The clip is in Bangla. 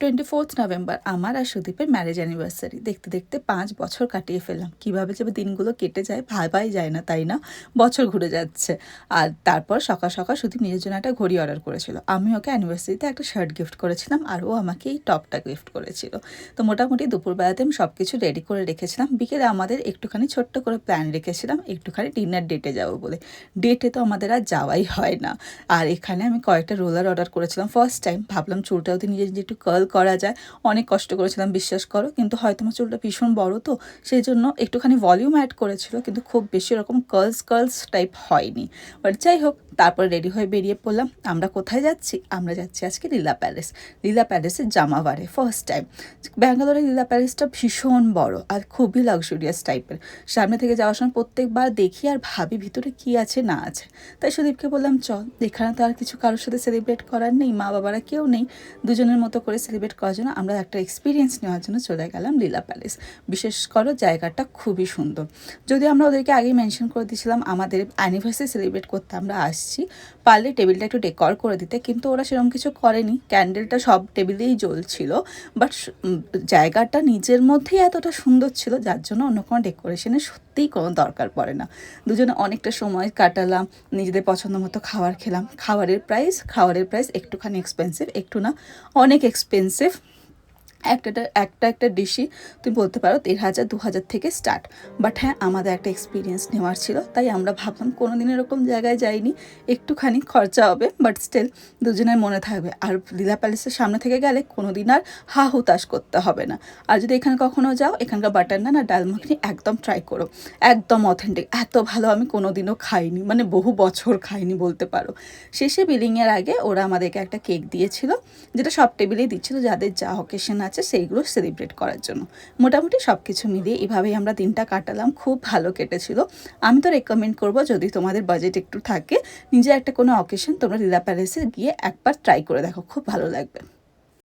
24th নভেম্বর আমার আর সুদীপের ম্যারেজ অ্যানিভার্সারি। দেখতে দেখতে 5 বছর কাটিয়ে ফেললাম। কীভাবে যে দিনগুলো কেটে যায় ভাবাই যায় না, তাই না? বছর ঘুরে যাচ্ছে। আর তারপর সকাল সকাল সুদীপ নিজের জন্য একটা ঘড়ি অর্ডার করেছিল। আমি ওকে অ্যানিভার্সারিতে একটা শার্ট গিফট করেছিলাম আর ও আমাকে এই টপটা গিফট করেছিল। তো মোটামুটি দুপুরবেলাতে আমি সব কিছু রেডি করে রেখেছিলাম। বিকেলে আমাদের একটুখানি ছোট্ট করে প্ল্যান রেখেছিলাম, একটুখানি ডিনার ডেটে যাবো বলে। ডেটে তো আমাদের আর যাওয়াই হয় না। আর এখানে আমি কয়েকটা রোলার অর্ডার করেছিলাম ফার্স্ট টাইম। ভাবলাম চুলটা যদি নিজে নিজে একটু কার্ল করা যায়। অনেক কষ্ট করেছিলাম, বিশ্বাস করো। কিন্তু হয়তো আমার চুলটা ভীষণ বড়, তো সেই জন্য একটুখানি ভলিউম অ্যাড করেছিল, কিন্তু খুব বেশি এরকম কার্লস টাইপ হয়নি। বাট যাই হোক, তারপর রেডি হয়ে বেরিয়ে পড়লাম। আমরা কোথায় যাচ্ছি? আমরা যাচ্ছি আজকে লীলা প্যালেস। লীলা প্যালেসের জামাবারে ফার্স্ট টাইম। ব্যাঙ্গালোরের লীলা প্যালেসটা ভীষণ বড় আর খুবই লাক্সুরিয়াস টাইপের। সামনে থেকে যাওয়ার সময় প্রত্যেকবার দেখি আর ভাবি ভিতরে কি আছে না আছে। তাই সুদীপকে বললাম চল, এখানে তো আর কিছু কারোর সাথে সেলিব্রেট করার নেই, মা বাবারা কেউ নেই, দুজনের মতো করে সেলিব্রেট করার জন্য আমরা একটা এক্সপিরিয়েন্স নেওয়ার জন্য চলে গেলাম লীলা প্যালেস। বিশেষ করে জায়গাটা খুবই সুন্দর। যদি আমরা ওদেরকে আগেই মেনশন করে দিয়েছিলাম আমাদের অ্যানিভার্সারি সেলিব্রেট করতে আমরা আসছি, পারলে টেবিলটা একটু ডেকর করে দিতে, কিন্তু ওরা সেরকম কিছু করেনি। ক্যান্ডেলটা সব টেবিলেই জ্বলছিল, বাট জায়গাটা নিজের মধ্যেই এতটা সুন্দর ছিল যার জন্য অন্য কোনো ডেকোরেশনের সত্যিই কোনো দরকার পড়ে না। দুজনে অনেকটা সময় কাটালাম, নিজেদের পছন্দ মতো খাবার খেলাম। খাবারের প্রাইস একটুখানি এক্সপেন্সিভ, একটু না অনেক এক্সপেন্সিভ। একটা ডিশই তুমি বলতে পারো 1,500 2,000 থেকে স্টার্ট। বাট হ্যাঁ, আমাদের একটা এক্সপিরিয়েন্স নেওয়ার ছিল, তাই আমরা ভাবলাম কোনো দিন এরকম জায়গায় যাইনি, একটুখানি খরচা হবে বাট স্টিল দুজনের মনে থাকবে। আর লীলা প্যালেসের সামনে থেকে গেলে কোনো দিন আর হা হুতাশ করতে হবে না। আর যদি এখানে কখনো যাও, এখানকার বাটার নান আর ডাল মাখনি একদম ট্রাই করো, একদম অথেন্টিক। এত ভালো আমি কোনো দিনও খাইনি, মানে বহু বছর খাইনি বলতে পারো। শেষে বিলিংয়ের আগে ওরা আমাদেরকে একটা কেক দিয়েছিল, যেটা সব টেবিলেই দিচ্ছিল যাদের যা অকেশন আছে সেইগুলো সেলিব্রেট করার জন্য। মোটামুটি সব কিছু মিলিয়ে এভাবেই আমরা দিনটা কাটালাম, খুব ভালো কেটেছিল। আমি তো রেকমেন্ড করবো, যদি তোমাদের বাজেট একটু থাকে, নিজে একটা কোনো অকেশন তোমরা লীলা প্যালেসে গিয়ে একবার ট্রাই করে দেখো, খুব ভালো লাগবে।